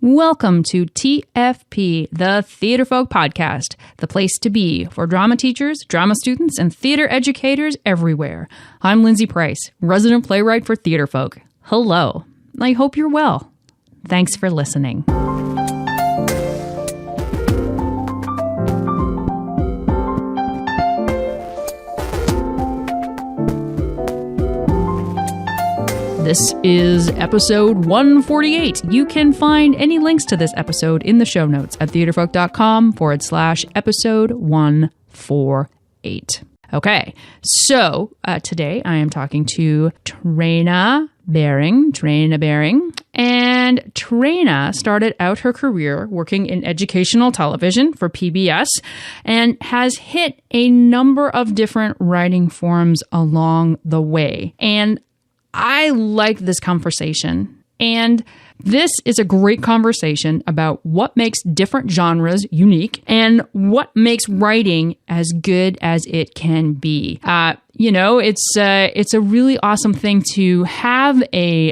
Welcome to TFP, the Theatrefolk podcast, the place to be for drama teachers, drama students, and theater educators everywhere. I'm Lindsay Price, resident playwright for Theatrefolk. Hello. I hope you're well. Thanks for listening. This is episode 148. You can find any links to this episode in the show notes at theatrefolk.com/episode 148. Okay, so today I am talking to Treanor Baring. And Treanor started out her career working in educational television for PBS and has hit a number of different writing forms along the way. And I like this conversation, and this is a great conversation about what makes different genres unique and what makes writing as good as it can be. It's a really awesome thing to have a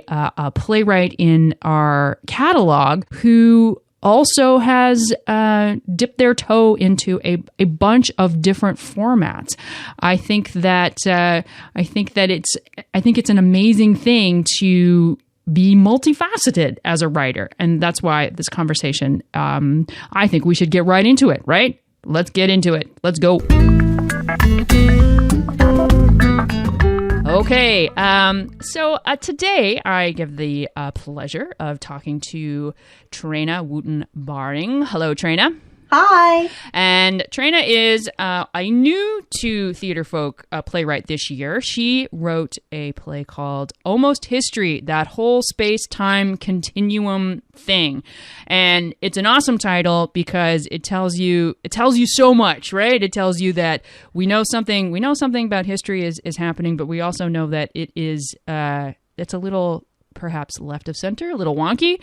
playwright in our catalog who also has dipped their toe into a bunch of different formats. I think it's an amazing thing to be multifaceted as a writer, and that's why this conversation. I think we should get right into it. Right? Let's get into it. Let's go. Okay, so today I give the pleasure of talking to Treanor Baring. Hello, Treanor. Hi. And Treanor is a new to Theatrefolk playwright this year. She wrote a play called Almost History, that whole space-time continuum thing. And it's an awesome title because it tells you so much, right? It tells you that we know something about history is happening, but we also know that it's a little perhaps left of center, a little wonky.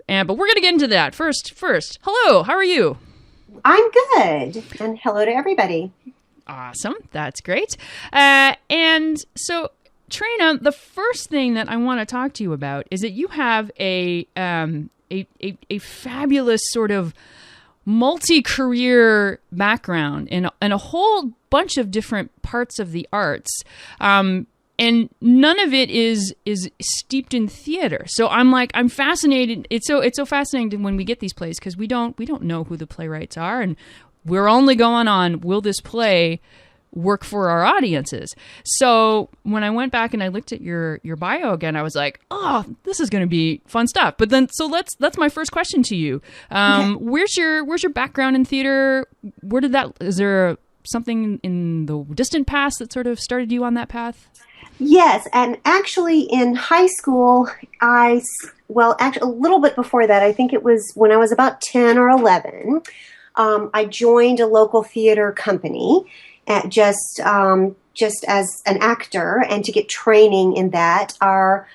But we're going to get into that. First, hello, how are you? I'm good. And hello to everybody. Awesome. That's great. And so, Treanor, the first thing that I want to talk to you about is that you have a fabulous sort of multi-career background in a whole bunch of different parts of the arts. And none of it is steeped in theater. So I'm fascinated. It's so fascinating when we get these plays because we don't know who the playwrights are, and we're only going on, will this play work for our audiences? So when I went back and I looked at your bio again, I was like, oh, this is going to be fun stuff. But then, so that's my first question to you. Where's your background in theater? Is there something in the distant past that sort of started you on that path? Yes, and actually in high school, actually a little bit before that, I think it was when I was about 10 or 11, I joined a local theater company just as an actor and to get training in that. Our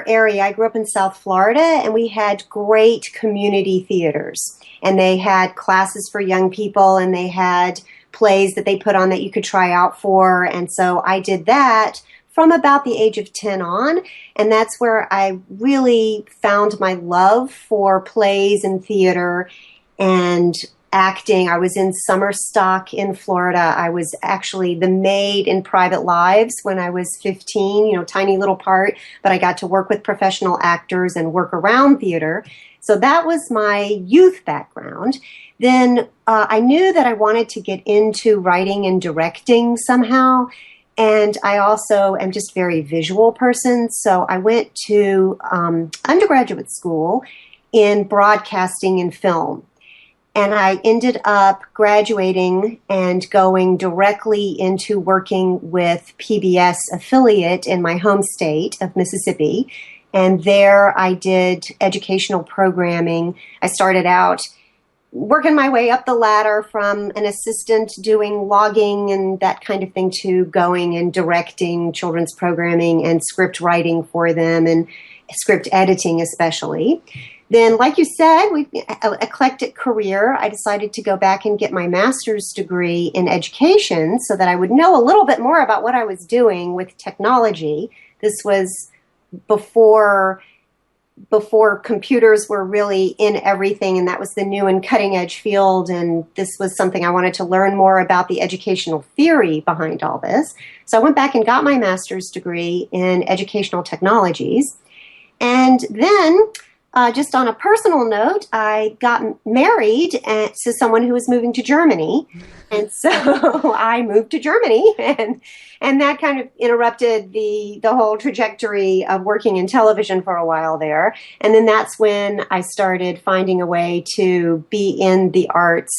area, I grew up in South Florida, and we had great community theaters, and they had classes for young people, and they had plays that they put on that you could try out for, and so I did that from about the age of 10 on, and that's where I really found my love for plays and theater and acting. I was in summer stock in Florida. I was actually the maid in Private Lives when I was 15, tiny little part, but I got to work with professional actors and work around theater. So that was my youth background. Then I knew that I wanted to get into writing and directing somehow. And I also am just a very visual person, so I went to undergraduate school in broadcasting and film. And I ended up graduating and going directly into working with PBS affiliate in my home state of Mississippi. And there I did educational programming. I started out working my way up the ladder from an assistant doing logging and that kind of thing to going and directing children's programming and script writing for them and script editing especially. Then, like you said, an eclectic career. I decided to go back and get my master's degree in education so that I would know a little bit more about what I was doing with technology. This was before before computers were really in everything, and that was the new and cutting edge field. And this was something I wanted to learn more about, the educational theory behind all this. So I went back and got my master's degree in educational technologies. And then, just on a personal note, I got married to someone who was moving to Germany. And so I moved to Germany, and that kind of interrupted the whole trajectory of working in television for a while there. And then that's when I started finding a way to be in the arts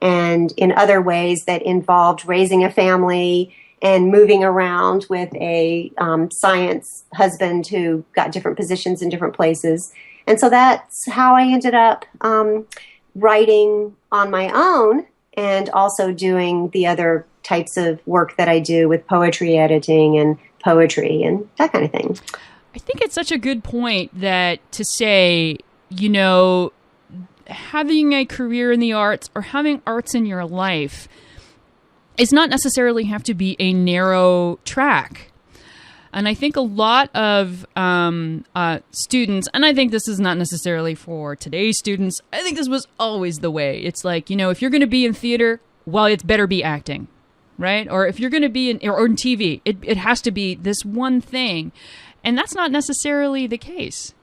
and in other ways that involved raising a family and moving around with a science husband who got different positions in different places. And so that's how I ended up writing on my own and also doing the other types of work that I do with poetry editing and poetry and that kind of thing. I think it's such a good point that to say, you know, having a career in the arts or having arts in your life is not necessarily have to be a narrow track. And I think a lot of students, and I think this is not necessarily for today's students, I think this was always the way. It's like, you know, if you're going to be in theater, well, it better be acting, right? Or if you're going to be in TV, it has to be this one thing. And that's not necessarily the case.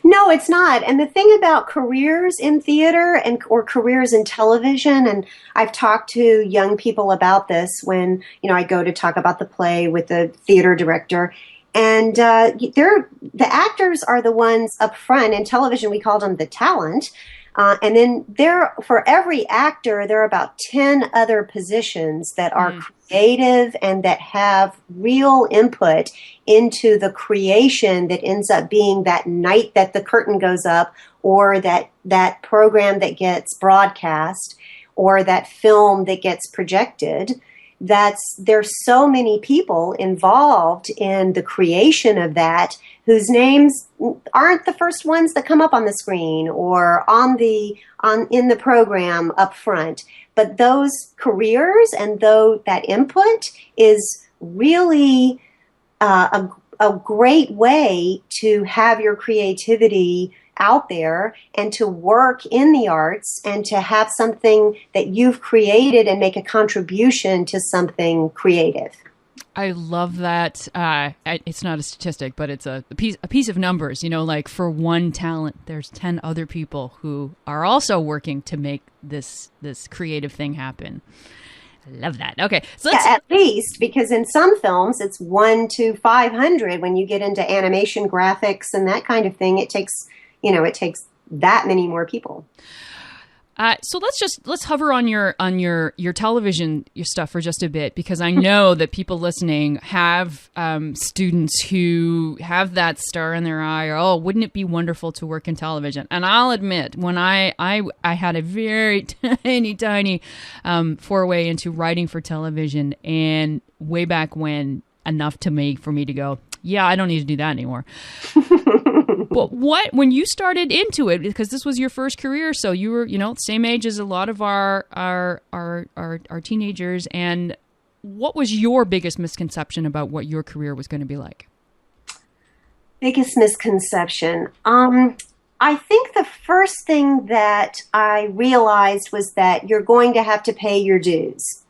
No, it's not. And the thing about careers in theater or careers in television, and I've talked to young people about this when, you know, I go to talk about the play with the theater director, and the actors are the ones up front. In television, we call them the talent. And then for every actor, there are about 10 other positions that are creative and that have real input into the creation that ends up being that night that the curtain goes up, or that program that gets broadcast, or that film that gets projected. There's so many people involved in the creation of that whose names aren't the first ones that come up on the screen or in the program up front. But those careers and that input is really a great way to have your creativity out there and to work in the arts and to have something that you've created and make a contribution to something creative. I love that. It's not a statistic, but it's a piece of numbers. You know, like for one talent, there's 10 other people who are also working to make this creative thing happen. I love that. Okay, so at least, because in some films it's 1 to 500. When you get into animation, graphics, and that kind of thing, it takes that many more people. So let's hover on your television stuff for just a bit, because I know that people listening have students who have that star in their eye, or, oh, wouldn't it be wonderful to work in television? And I'll admit, when I had a very tiny foray into writing for television, and way back when, enough for me to go, yeah, I don't need to do that anymore. But when you started into it, because this was your first career, so you were, same age as a lot of our teenagers, and what was your biggest misconception about what your career was going to be like? Biggest misconception. I think the first thing that I realized was that you're going to have to pay your dues.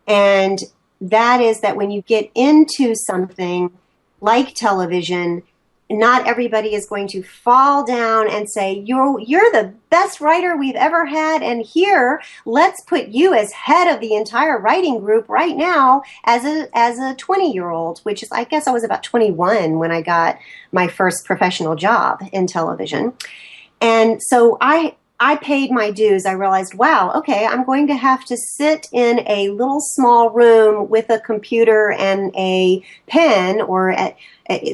And that is that when you get into something like television, not everybody is going to fall down and say, you're the best writer we've ever had, and here, let's put you as head of the entire writing group right now as a 20-year-old, which is, I guess I was about 21 when I got my first professional job in television. And so I paid my dues. I realized, wow, okay, I'm going to have to sit in a little small room with a computer and a pen, or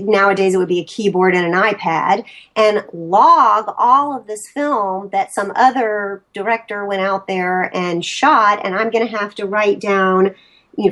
nowadays it would be a keyboard and an iPad, and log all of this film that some other director went out there and shot, and I'm going to have to write down,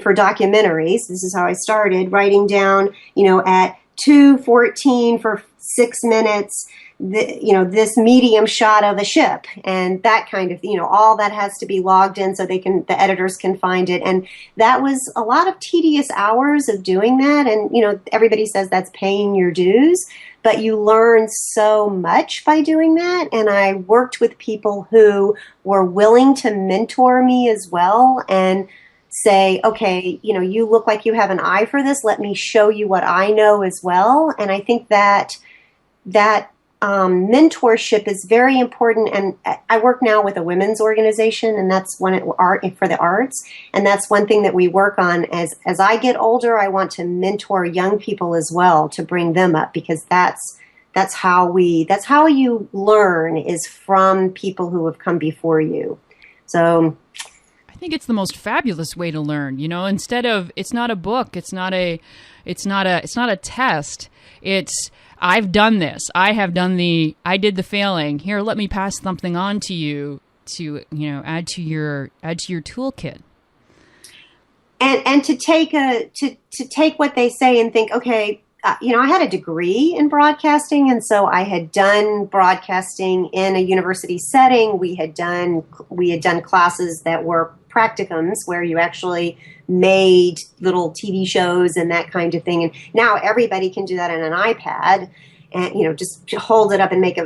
for documentaries, this is how I started, writing down, at 2:14 for 6 minutes, this medium shot of a ship, and that kind of, all that has to be logged in so the editors can find it. And that was a lot of tedious hours of doing that. And, everybody says that's paying your dues, but you learn so much by doing that. And I worked with people who were willing to mentor me as well and say, okay, you look like you have an eye for this. Let me show you what I know as well. And I think that mentorship is very important. And I work now with a women's organization, and that's art for the arts. And that's one thing that we work on. As I get older, I want to mentor young people as well to bring them up, because that's how you learn, is from people who have come before you. So I think it's the most fabulous way to learn. Instead of, it's not a book, it's not a test. It's, I've done this. I did the failing. Here, let me pass something on to you to, add to your toolkit. And to take what they say and think, okay, I had a degree in broadcasting, and so I had done broadcasting in a university setting. We had done classes that were practicums, where you actually made little TV shows and that kind of thing. And now everybody can do that on an iPad, and just hold it up and make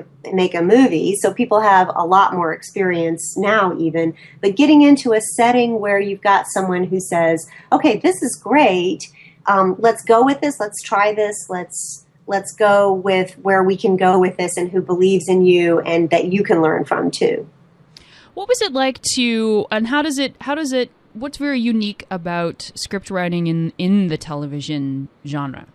a movie. So people have a lot more experience now, even. But getting into a setting where you've got someone who says, "Okay, this is great. Let's go with this. Let's try this. Let's go with where we can go with this, and who believes in you and that you can learn from too." What was it like and how does it, what's very unique about script writing in the television genre?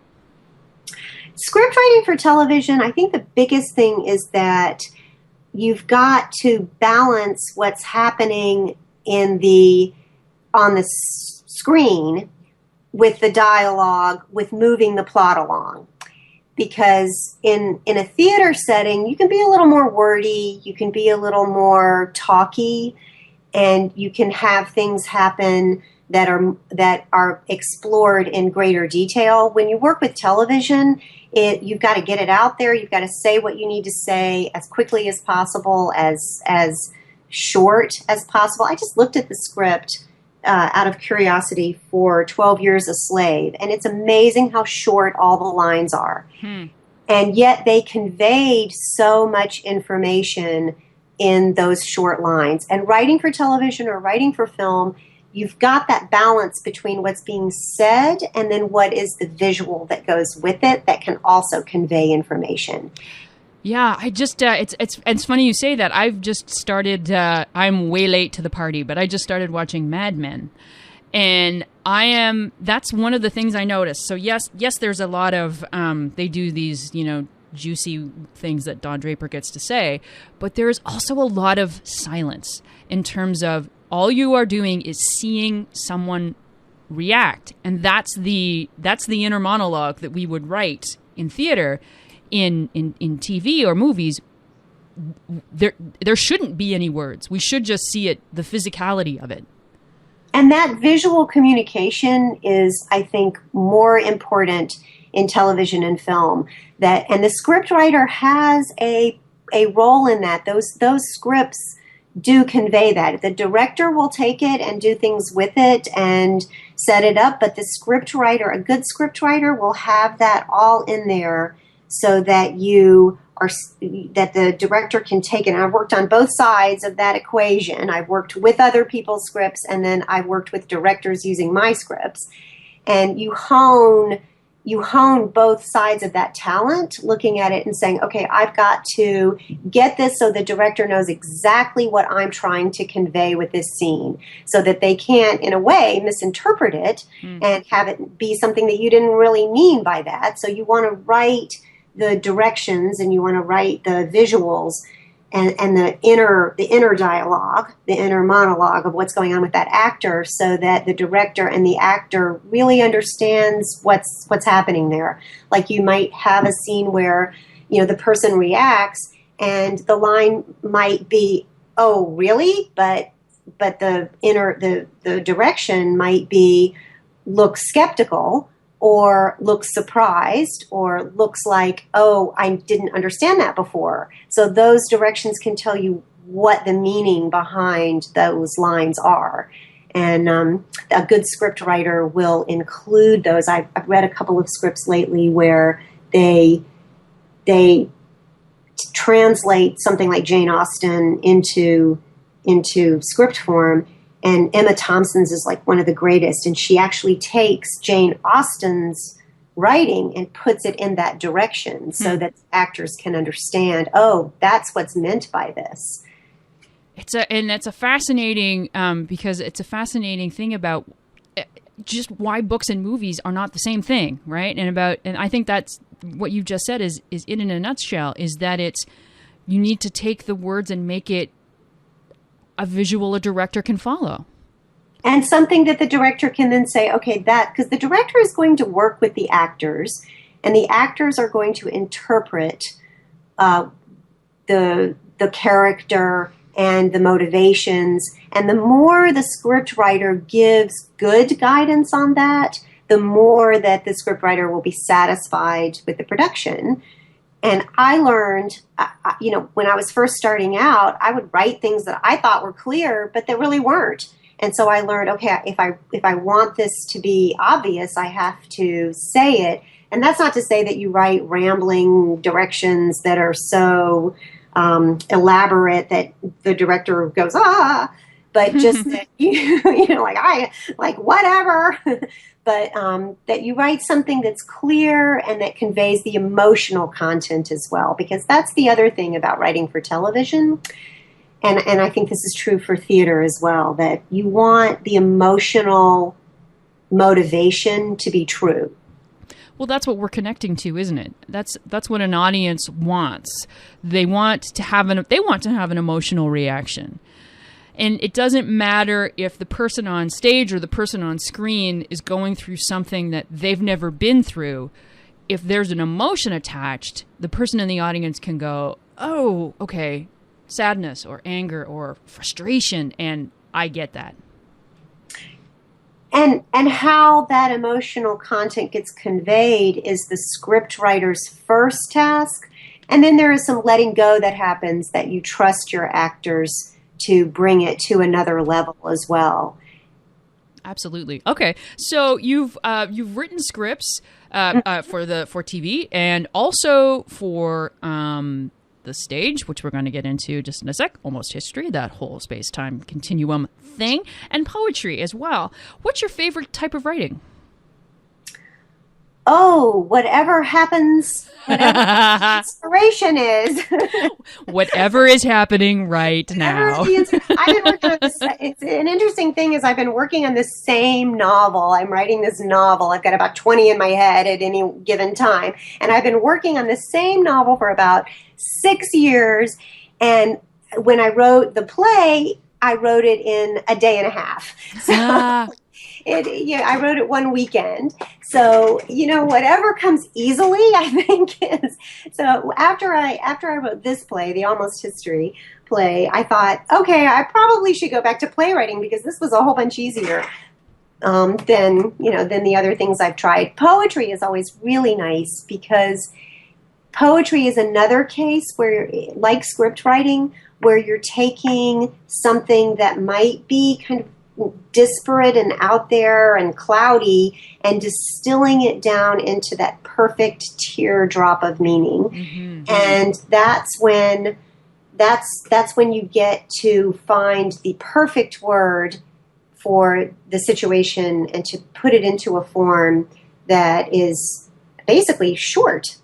Script writing for television, I think the biggest thing is that you've got to balance what's happening on the screen with the dialogue, with moving the plot along. Because in a theater setting, you can be a little more wordy, you can be a little more talky, and you can have things happen that are explored in greater detail. When you work with television, you've got to get it out there. You've got to say what you need to say as quickly as possible, as short as possible. I just looked at the script out of curiosity for 12 Years a Slave, and it's amazing how short all the lines are. And yet they conveyed so much information in those short lines. And writing for television or writing for film, you've got that balance between what's being said and then what is the visual that goes with it that can also convey information. Yeah, I just, it's funny you say that. I've just started, I'm way late to the party, but I just started watching Mad Men. And that's one of the things I noticed. So yes, there's a lot of, they do these, juicy things that Don Draper gets to say, but there's also a lot of silence in terms of all you are doing is seeing someone react. And that's the inner monologue that we would write in theater. In TV or movies, there shouldn't be any words. We should just see it, the physicality of it. And that visual communication is, I think, more important in television and film. And the scriptwriter has a role in that. Those scripts do convey that. The director will take it and do things with it and set it up, but the scriptwriter, a good scriptwriter, will have that all in there, so that that the director can take it. And I've worked on both sides of that equation. I've worked with other people's scripts, and then I've worked with directors using my scripts. And you hone both sides of that talent, looking at it and saying, okay, I've got to get this so the director knows exactly what I'm trying to convey with this scene, so that they can't, in a way, misinterpret it and have it be something that you didn't really mean by that. So you want to write the directions, and you want to write the visuals and the inner dialogue, the inner monologue of what's going on with that actor, so that the director and the actor really understands what's happening there. Like you might have a scene where, the person reacts and the line might be, "Oh, really?" But the direction might be, "Look skeptical," or looks surprised, or looks like, "Oh, I didn't understand that before." So those directions can tell you what the meaning behind those lines are. And a good script writer will include those. I've read a couple of scripts lately where they they translate something like Jane Austen into script form. And Emma Thompson's is like one of the greatest. And she actually takes Jane Austen's writing and puts it in that direction so that actors can understand, oh, that's what's meant by this. It's a fascinating, because it's a fascinating thing about just why books and movies are not the same thing, right? And I think that's what you just said is in a nutshell, is that you need to take the words and make it a visual a director can follow. And something that the director can then say, okay, because the director is going to work with the actors, and the actors are going to interpret the character and the motivations. And the more the script writer gives good guidance on that, the more that the script writer will be satisfied with the production. And I learned, when I was first starting out, I would write things that I thought were clear, but that really weren't. And so I learned, okay, if I want this to be obvious, I have to say it. And that's not to say that you write rambling directions that are so elaborate that the director goes, but just that like whatever. But that you write something that's clear and that conveys the emotional content as well, because that's the other thing about writing for television. And I think this is true for theater as well, that you want the emotional motivation to be true. Well, that's what we're connecting to, isn't it? That's what an audience wants. They want to have an emotional reaction. And it doesn't matter if the person on stage or the person on screen is going through something that they've never been through. If there's an emotion attached, the person in the audience can go, oh, okay, sadness or anger or frustration, and I get that. And how that emotional content gets conveyed is the script writer's first task. And then there is some letting go that happens, that you trust your actors to bring it to another level as well. Absolutely. Okay, so you've written scripts for TV and also for the stage, which we're going to get into just in a sec. Almost history, that whole space-time continuum thing, and poetry as well. What's your favorite type of writing? Oh, whatever happens, whatever inspiration is. Whatever is happening right now. I've been working on this. It's an interesting thing is I've been working on this same novel. I'm writing this novel. I've got about 20 in my head at any given time. And I've been working on the same novel for about 6 years. And when I wrote the play, I wrote it in a day and a half. So I wrote it one weekend. So, whatever comes easily, I think is. So after I wrote this play, the Almost History play, I thought, okay, I probably should go back to playwriting because this was a whole bunch easier than the other things I've tried. Poetry is always really nice because poetry is another case where, like script writing, where you're taking something that might be kind of disparate and out there and cloudy and distilling it down into that perfect teardrop of meaning. Mm-hmm. And that's when you get to find the perfect word for the situation and to put it into a form that is basically short,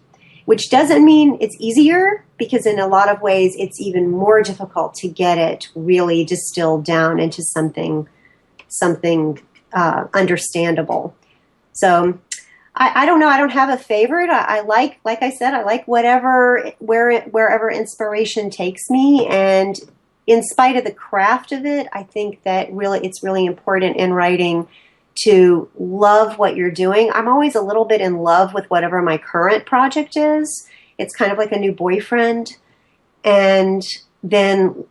which doesn't mean it's easier, because in a lot of ways it's even more difficult to get it really distilled down into something understandable. So I don't know. I don't have a favorite. I like I said, I like wherever inspiration takes me. And in spite of the craft of it, I think that it's really important in writing to love what you're doing. I'm always a little bit in love with whatever my current project is. It's kind of like a new boyfriend. And then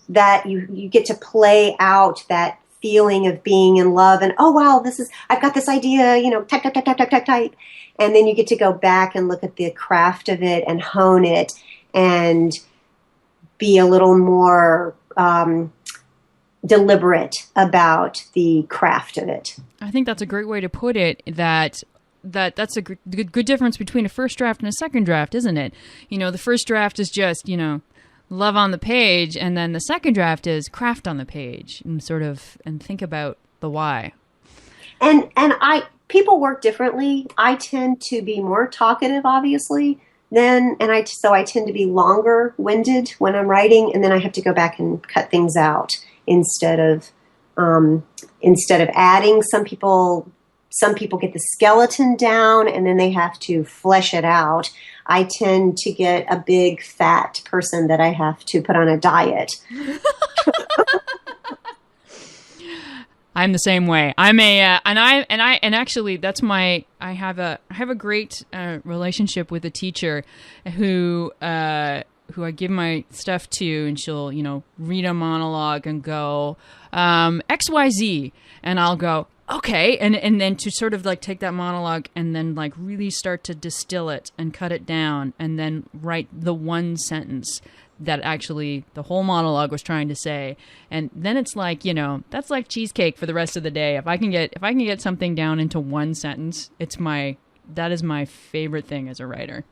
that you get to play out that feeling of being in love and, oh, wow, I've got this idea, type. And then you get to go back and look at the craft of it and hone it and be a little more deliberate about the craft of it. I think that's a great way to put it, that that's a good difference between a first draft and a second draft, isn't it? The first draft is just, love on the page, and then the second draft is craft on the page and and think about the why. And people work differently. I tend to be more talkative, obviously, so I tend to be longer winded when I'm writing, and then I have to go back and cut things out instead of adding. Some people get the skeleton down and then they have to flesh it out. I tend to get a big fat person that I have to put on a diet. I'm the same way. I'm actually that's I have a great relationship with a teacher who I give my stuff to, and she'll read a monologue and go XYZ, and I'll go okay, and then to sort of like take that monologue and then like really start to distill it and cut it down, and then write the one sentence that actually the whole monologue was trying to say. And then it's like, that's like cheesecake for the rest of the day. If I can get something down into one sentence, that is my favorite thing as a writer.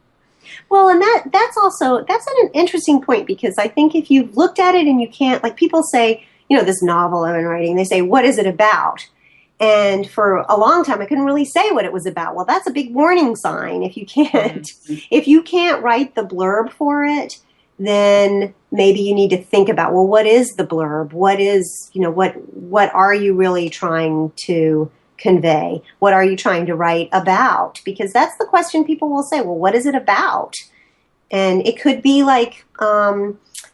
Well, and that's an interesting point, because I think if you've looked at it and you can't, like people say, this novel I've been writing, they say, what is it about? And for a long time, I couldn't really say what it was about. Well, that's a big warning sign. If you can't write the blurb for it, then maybe you need to think about, well, what is the blurb? What is, what are you really trying to convey? What are you trying to write about? Because that's the question people will say, well, what is it about? And it could be like,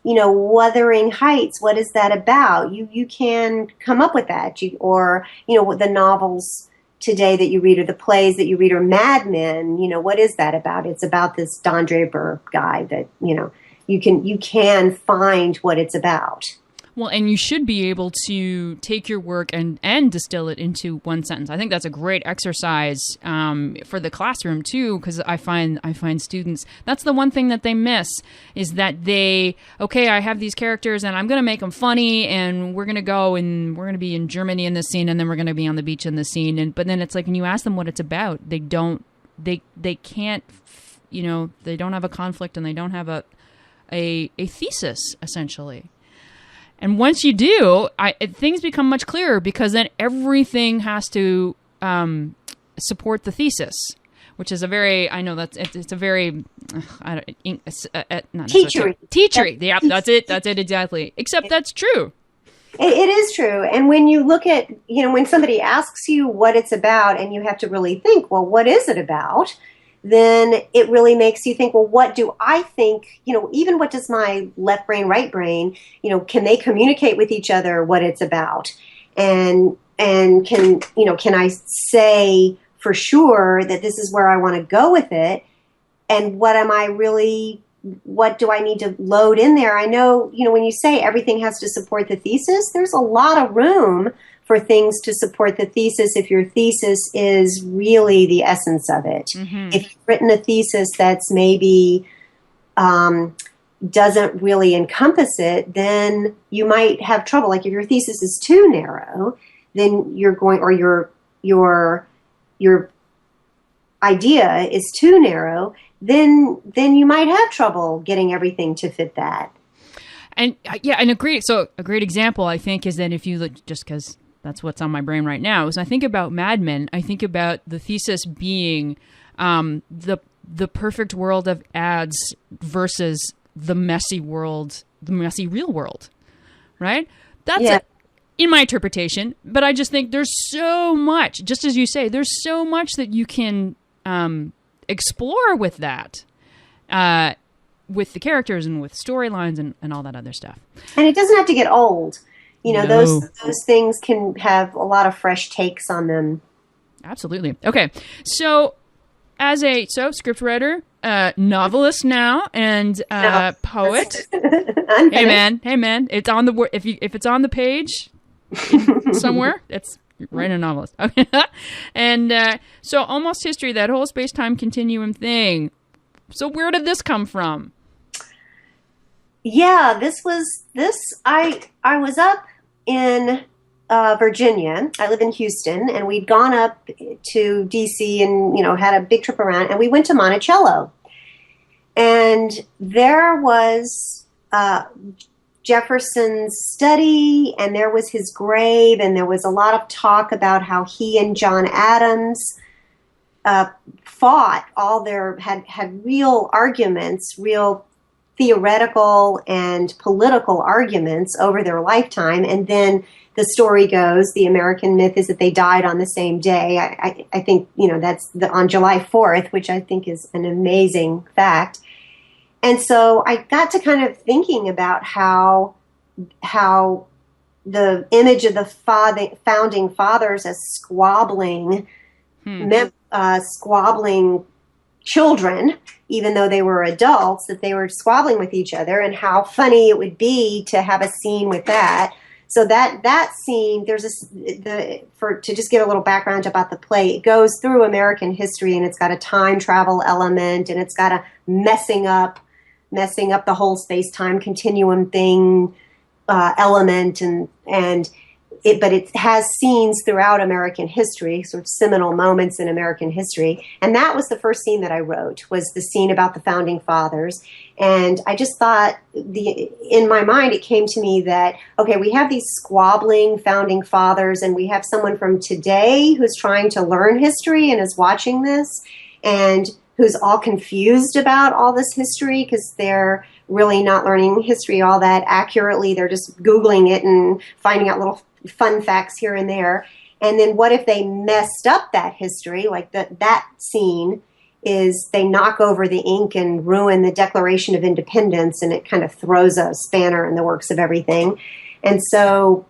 Wuthering Heights, what is that about? You can come up with that. The novels today that you read or the plays that you read or Mad Men, what is that about? It's about this Don Draper guy that, you can find what it's about. Well, and you should be able to take your work and distill it into one sentence. I think that's a great exercise for the classroom too, because I find students, that's the one thing that they miss, is that I have these characters and I'm going to make them funny, and we're going to be in Germany in this scene, and then we're going to be on the beach in this scene, but then it's like when you ask them what it's about, they can't, they don't have a conflict, and they don't have a thesis essentially. And once you do, things become much clearer, because then everything has to support the thesis, which is it's a very teachery. Teachery. Yeah, that's it exactly. Except that's true. It is true. And when you look at, when somebody asks you what it's about, and you have to really think, well, what is it about? Then it really makes you think, well, what do I think, even what does my left brain, right brain, can they communicate with each other what it's about? And can I say for sure that this is where I want to go with it? And what do I need to load in there? I know, when you say everything has to support the thesis, there's a lot of room for things to support the thesis if your thesis is really the essence of it. Mm-hmm. If you've written a thesis that's maybe doesn't really encompass it, then you might have trouble. Like if your thesis is too narrow, then your idea is too narrow, then you might have trouble getting everything to fit that. And a great example, I think, is that if you look, just because that's what's on my brain right now, is I think about Mad Men. I think about the thesis being the perfect world of ads versus the messy world, the messy real world, right? That's in my interpretation. But I just think there's so much, just as you say, there's so much that you can explore with that, with the characters and with storylines and all that other stuff. And it doesn't have to get old. No. Those things can have a lot of fresh takes on them. Absolutely. Okay. So as a scriptwriter, novelist now, and poet. Hey man, it's on the if it's on the page somewhere, it's write a novelist. Okay. And so almost history, that whole space-time continuum thing. So where did this come from? Yeah, I was up in Virginia. I live in Houston, and we'd gone up to DC and, had a big trip around, and we went to Monticello. And there was Jefferson's study, and there was his grave, and there was a lot of talk about how he and John Adams fought had real arguments, real theoretical and political arguments over their lifetime. And then the story goes, the American myth is that they died on the same day. I think, that's on July 4th, which I think is an amazing fact. And so I got to kind of thinking about how the image of the founding fathers as squabbling children, even though they were adults, that they were squabbling with each other, and how funny it would be to have a scene with that. So that scene, to just give a little background about the play, it goes through American history, and it's got a time travel element, and it's got a messing up the whole space-time continuum thing element, but it has scenes throughout American history, sort of seminal moments in American history. And that was the first scene that I wrote, was the scene about the founding fathers. And I just thought, in my mind, it came to me that, okay, we have these squabbling founding fathers, and we have someone from today who's trying to learn history and is watching this, and who's all confused about all this history because they're really not learning history all that accurately. They're just Googling it and finding out little fun facts here and there. And then what if they messed up that history? Like that scene is they knock over the ink and ruin the Declaration of Independence, and it kind of throws a spanner in the works of everything. And so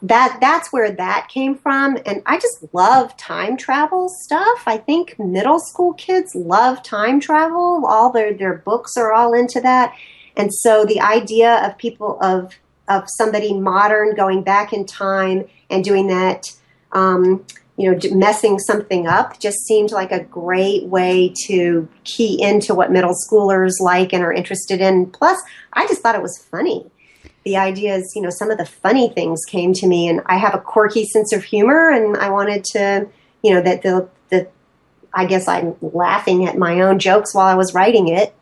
that's where that came from. And I just love time travel stuff. I think middle school kids love time travel. All their books are all into that. And so the idea of people of somebody modern going back in time and doing that, messing something up just seemed like a great way to key into what middle schoolers like and are interested in. Plus, I just thought it was funny. The idea is, some of the funny things came to me, and I have a quirky sense of humor, and I wanted to, I guess I'm laughing at my own jokes while I was writing it.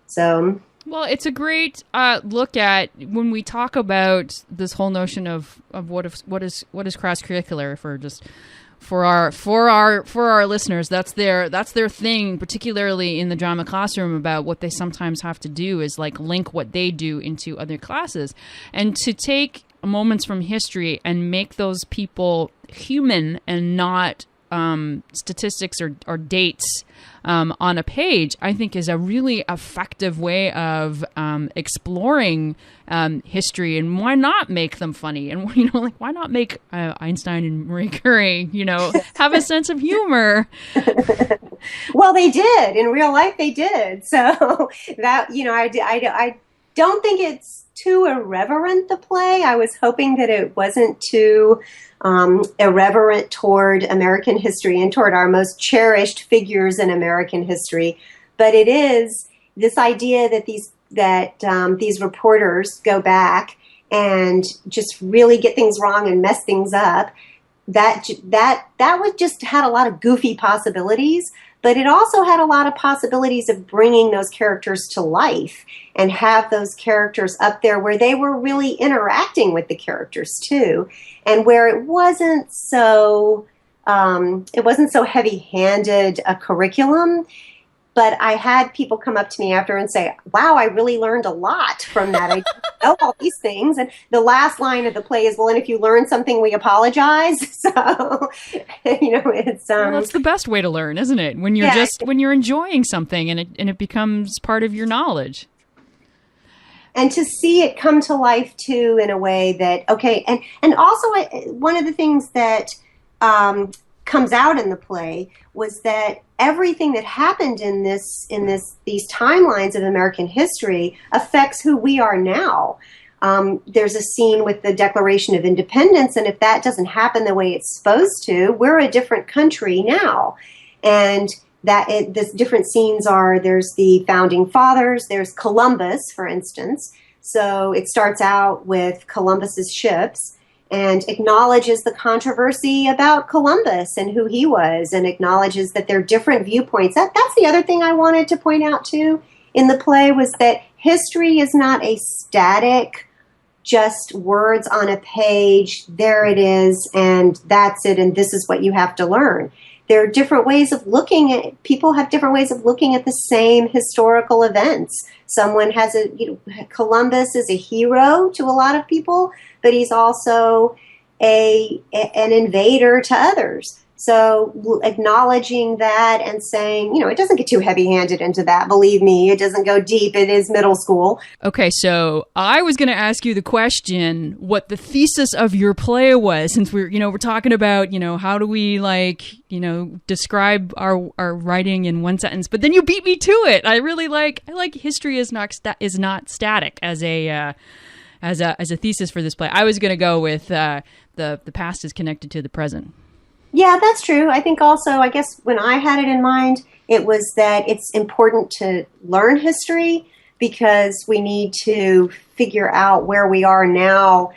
So. Well, it's a great look at when we talk about this whole notion of what is cross curricular for our listeners. That's their thing, particularly in the drama classroom, about what they sometimes have to do is like link what they do into other classes, and to take moments from history and make those people human and not statistics or dates on a page, I think is a really effective way of exploring history. And why not make them funny? And why not make Einstein and Marie Curie, have a sense of humor? Well, they did in real life. They did. So that I don't think it's too irreverent, the play. I was hoping that it wasn't too irreverent toward American history and toward our most cherished figures in American history. But it is this idea that these reporters go back and just really get things wrong and mess things up. That would just had a lot of goofy possibilities, but it also had a lot of possibilities of bringing those characters to life and have those characters up there where they were really interacting with the characters too, and where it wasn't so heavy-handed a curriculum. But I had people come up to me after and say, wow, I really learned a lot from that. I didn't know all these things. And the last line of the play is, well, and if you learn something, we apologize. So, it's... well, that's the best way to learn, isn't it? When you're when you're enjoying something and it becomes part of your knowledge. And to see it come to life, too, in a way that, okay, and also one of the things that comes out in the play was that everything that happened in these timelines of American history affects who we are now. There's a scene with the Declaration of Independence, and if that doesn't happen the way it's supposed to, we're a different country now. And the different scenes there's the founding fathers, there's Columbus, for instance. So it starts out with Columbus's ships, and acknowledges the controversy about Columbus and who he was, and acknowledges that there are different viewpoints. That's the other thing I wanted to point out too in the play, was that history is not a static, just words on a page, there it is, and that's it, and this is what you have to learn. There are different ways of looking at, people have different ways of looking at the same historical events. Someone has Columbus is a hero to a lot of people, but he's also an invader to others. So acknowledging that and saying, it doesn't get too heavy-handed into that. Believe me, it doesn't go deep. It is middle school. Okay, so I was going to ask you the question, what the thesis of your play was, since we're talking about, how do we describe our writing in one sentence, but then you beat me to it. I like history is not static as a thesis for this play. I was going to go with the past is connected to the present. Yeah, that's true. I think also, I guess when I had it in mind, it was that it's important to learn history because we need to figure out where we are now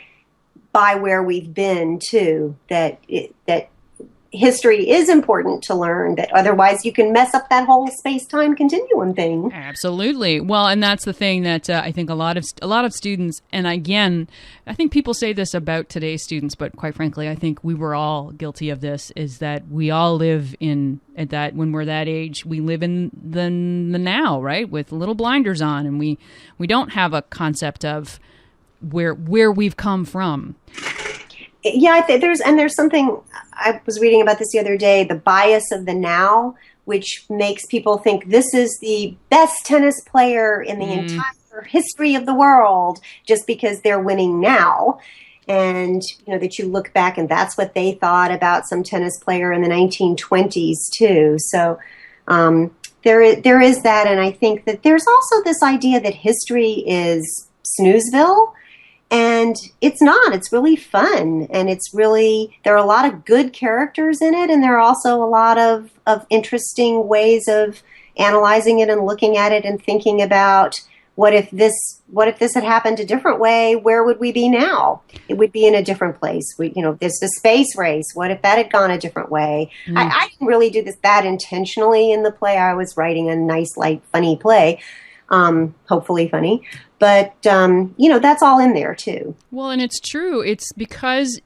by where we've been too. That history is important to learn, that otherwise you can mess up that whole space-time continuum thing. Absolutely. Well, and that's the thing that I think a lot of students, and again, I think people say this about today's students, but quite frankly, I think we were all guilty of this, is that we all live at that, when we're that age, we live in the now, right? With little blinders on, and we don't have a concept of where we've come from. Yeah, there's something, I was reading about this the other day, the bias of the now, which makes people think this is the best tennis player in the entire history of the world just because they're winning now. And, that you look back and that's what they thought about some tennis player in the 1920s too. So there is that. And I think that there's also this idea that history is snoozeville. And it's not. It's really fun. And there are a lot of good characters in it. And there are also a lot of interesting ways of analyzing it and looking at it and thinking about what if this had happened a different way? Where would we be now? It would be in a different place. There's the space race. What if that had gone a different way? I didn't really do that intentionally in the play. I was writing a nice, light, funny play. Hopefully funny. But, that's all in there, too. Well, and it's true. It's because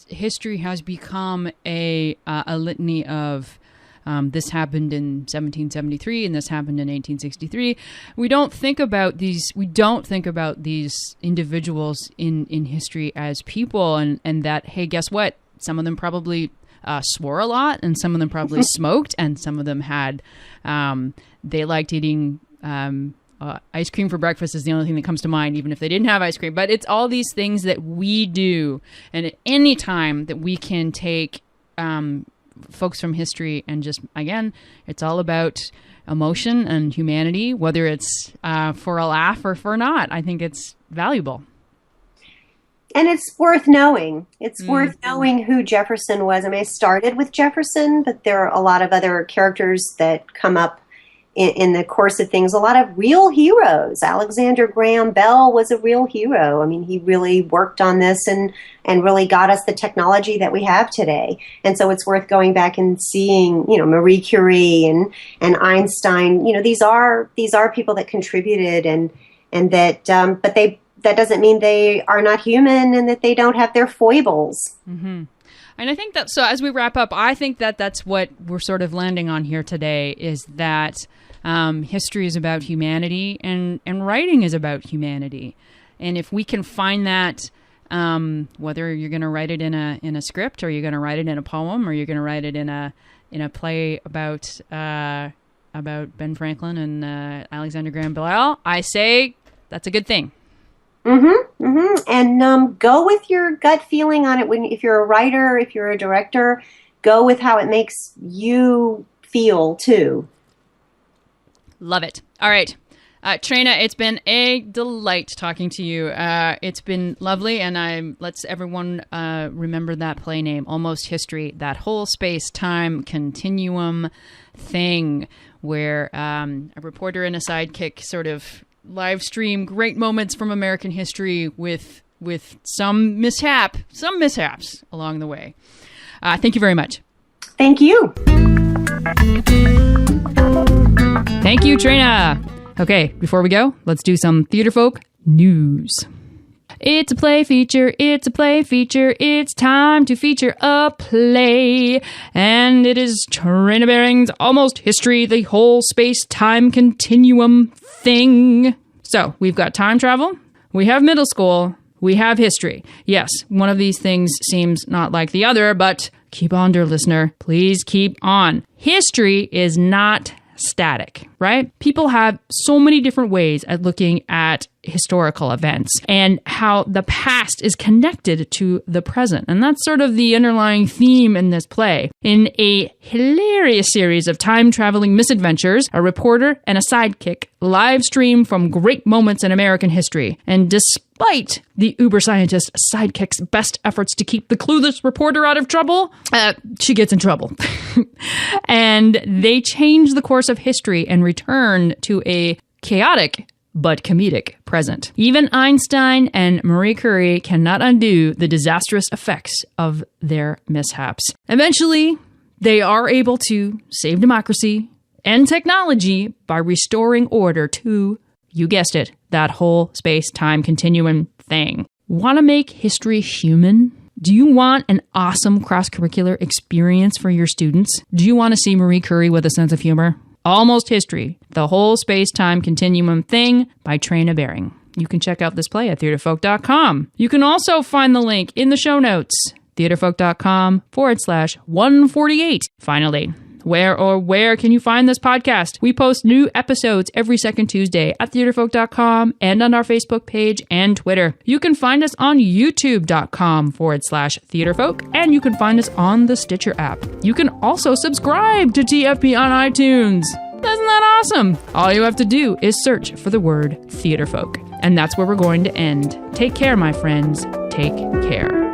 history has become a litany of this happened in 1773 and this happened in 1863. We don't think about these individuals in history as people, and that, hey, guess what? Some of them probably swore a lot, and some of them probably smoked, and some of them had they liked eating ice cream for breakfast is the only thing that comes to mind, even if they didn't have ice cream. But it's all these things that we do. And at any time that we can take folks from history and just, again, it's all about emotion and humanity, whether it's for a laugh or for not. I think it's valuable. And it's worth knowing. It's worth knowing who Jefferson was. I mean, I started with Jefferson, but there are a lot of other characters that come up in the course of things, a lot of real heroes. Alexander Graham Bell was a real hero. I mean, he really worked on this and really got us the technology that we have today. And so it's worth going back and seeing, Marie Curie and Einstein. These are people that contributed and that, but that doesn't mean they are not human and that they don't have their foibles. Mm-hmm. And I think that, so as we wrap up, I think that that's what we're sort of landing on here today, is that history is about humanity and writing is about humanity. And if we can find that, whether you're going to write it in a script, or you're going to write it in a poem, or you're going to write it in a play about Ben Franklin and Alexander Graham Bell, I say that's a good thing. Mm-hmm, mm-hmm. And go with your gut feeling on it. If you're a writer, if you're a director, go with how it makes you feel too. Love it. All right. Treanor, it's been a delight talking to you. It's been lovely, and let's everyone remember that play name, Almost History, that whole space-time continuum thing where a reporter and a sidekick sort of live stream great moments from American history with with some mishaps along the way. Thank you very much. Thank you. Thank you, Treanor. Okay, before we go, let's do some Theatrefolk news. It's a play feature, it's a play feature, it's time to feature a play. And it is Treanor Baring's Almost History, the whole space-time continuum thing. So, we've got time travel, we have middle school, we have history. Yes, one of these things seems not like the other, but keep on, dear listener. Please keep on. History is not static, right? People have so many different ways at looking at historical events and how the past is connected to the present. And that's sort of the underlying theme in this play. In a hilarious series of time-traveling misadventures, a reporter and a sidekick live stream from great moments in American history. And despite the uber scientist sidekick's best efforts to keep the clueless reporter out of trouble, she gets in trouble. And they change the course of history and return to a chaotic but comedic present. Even Einstein and Marie Curie cannot undo the disastrous effects of their mishaps. Eventually, they are able to save democracy and technology by restoring order to, you guessed it, that whole space-time continuum thing. Want to make history human? Do you want an awesome cross-curricular experience for your students? Do you want to see Marie Curie with a sense of humor? Almost History, the whole space-time continuum thing by Treanor Baring. You can check out this play at theatrefolk.com. You can also find the link in the show notes, theatrefolk.com/148. Finally, where can you find this podcast? We post new episodes every second Tuesday at theatrefolk.com and on our Facebook page and Twitter. You can find us on youtube.com/theatrefolk, and you can find us on the Stitcher app. You can also subscribe to TFP on iTunes. Isn't that awesome? All you have to do is search for the word Theatrefolk. And that's where we're going to end. Take care, my friends. Take care.